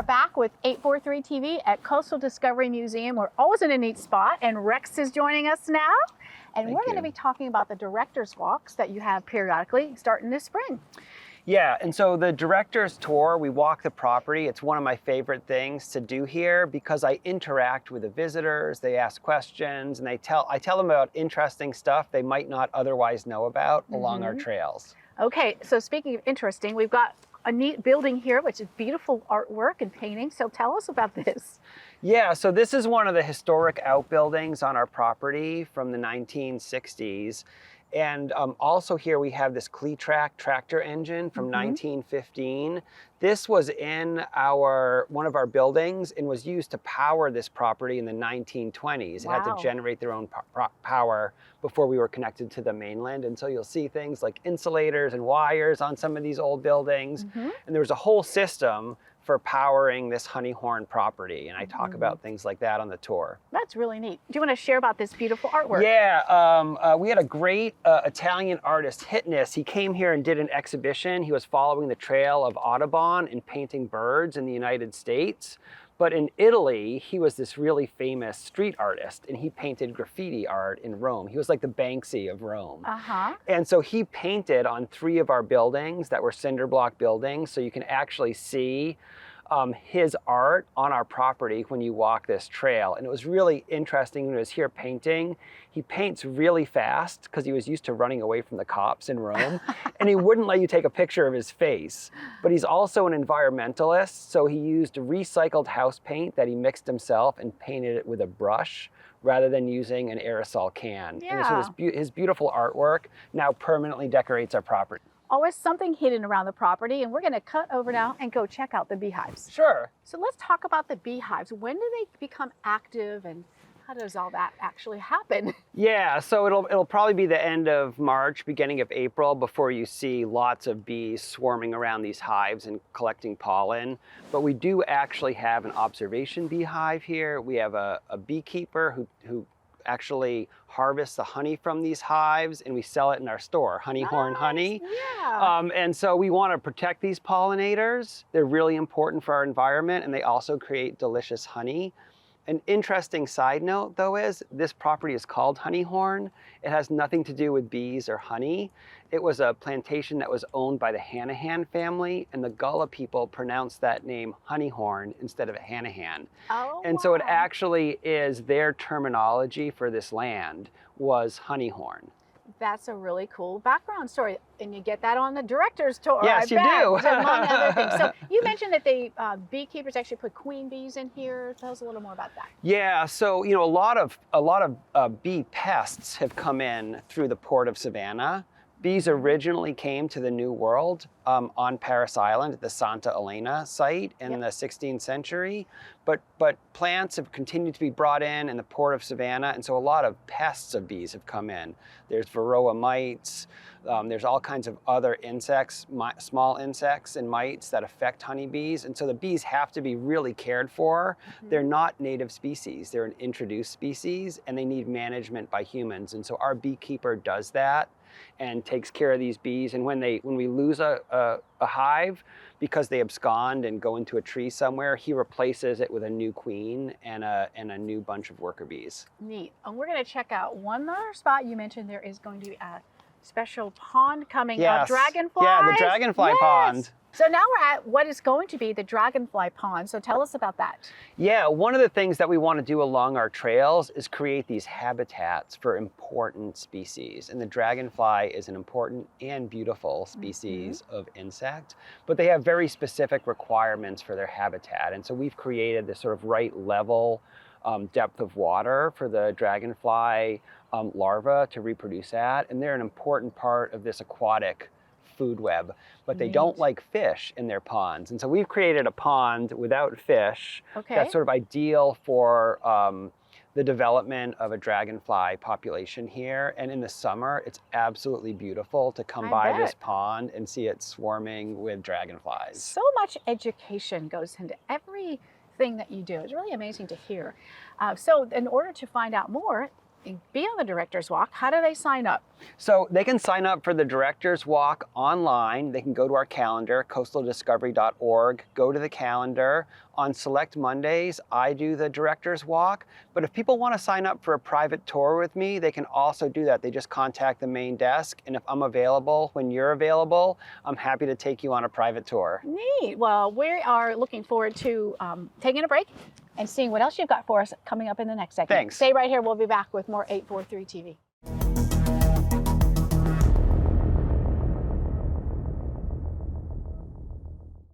are back with 843 TV at Coastal Discovery Museum. We're always in a neat spot, and Rex is joining us now. And we're going to be talking about the director's walks that you have periodically starting this spring. Yeah, and so the director's tour, we walk the property. It's one of my favorite things to do here because I interact with the visitors, they ask questions, and I tell them about interesting stuff they might not otherwise know about along our trails. Okay, so speaking of interesting, we've got a neat building here, which is beautiful artwork and painting. So tell us about this. Yeah, so this is one of the historic outbuildings on our property from the 1960s. And also here we have this Cletrac tractor engine from 1915. This was in one of our buildings and was used to power this property in the 1920s. Wow. It had to generate their own power before we were connected to the mainland. And so you'll see things like insulators and wires on some of these old buildings. And there was a whole system for powering this Honeyhorn property. And I talk about things like that on the tour. That's really neat. Do you want to share about this beautiful artwork? Yeah, we had a great Italian artist, Hilton. He came here and did an exhibition. He was following the trail of Audubon and painting birds in the United States. But in Italy, he was this really famous street artist, and he painted graffiti art in Rome. He was like the Banksy of Rome. And so he painted on 3 of our buildings that were cinder block buildings, so you can actually see his art on our property when you walk this trail. And it was really interesting when he was here painting. He paints really fast because he was used to running away from the cops in Rome, and he wouldn't let you take a picture of his face. But he's also an environmentalist, so he used recycled house paint that he mixed himself and painted it with a brush rather than using an aerosol can. And so his beautiful artwork now permanently decorates our property. Always something hidden around the property, and we're going to cut over now and go check out the beehives. Sure. So let's talk about the beehives. When do they become active, and how does all that actually happen? Yeah, so it'll probably be the end of March, beginning of April before you see lots of bees swarming around these hives and collecting pollen. But we do actually have an observation beehive here. We have a beekeeper who actually harvest the honey from these hives, and we sell it in our store, Honeyhorn honey. Yeah. And so we want to protect these pollinators. They're really important for our environment, and they also create delicious honey. An interesting side note, though, is this property is called Honeyhorn. It has nothing to do with bees or honey. It was a plantation that was owned by the Hanahan family, and the Gullah people pronounced that name Honeyhorn instead of Hanahan. And so it actually is their terminology for this land was Honeyhorn. That's a really cool background story, and you get that on the director's tour. Yes, you do. Among other things. So you mentioned that the beekeepers actually put queen bees in here. Tell us a little more about that. Yeah, so a lot of bee pests have come in through the port of Savannah. Bees originally came to the New World on Paris Island at the Santa Elena site in the 16th century, but plants have continued to be brought in the port of Savannah, and so a lot of pests of bees have come in. There's varroa mites, there's all kinds of other insects, small insects and mites that affect honeybees, and so the bees have to be really cared for. They're not native species, they're an introduced species, and they need management by humans, and so our beekeeper does that and takes care of these bees. And when we lose a hive because they abscond and go into a tree somewhere, he replaces it with a new queen and a new bunch of worker bees. Neat. And we're going to check out one other spot. You mentioned there is going to be a special pond coming up. Dragonflies. Yeah, the dragonfly pond. So now we're at what is going to be the dragonfly pond. So tell us about that. Yeah, one of the things that we want to do along our trails is create these habitats for important species. And the dragonfly is an important and beautiful species of insect, but they have very specific requirements for their habitat. And so we've created this sort of right level depth of water for the dragonfly larvae to reproduce at. And they're an important part of this aquatic food web, but they don't like fish in their ponds. And so we've created a pond without fish that's sort of ideal for the development of a dragonfly population here. And in the summer, it's absolutely beautiful to come by this pond and see it swarming with dragonflies. So much education goes into everything that you do. It's really amazing to hear. So in order to find out more, be on the Director's Walk, how do they sign up? So they can sign up for the Director's Walk online. They can go to our calendar, coastaldiscovery.org, go to the calendar. On select Mondays, I do the Director's Walk. But if people want to sign up for a private tour with me, they can also do that. They just contact the main desk. And if I'm available when you're available, I'm happy to take you on a private tour. Neat. Well, we are looking forward to taking a break and seeing what else you've got for us coming up in the next segment. Thanks. Stay right here. We'll be back with more 843 TV.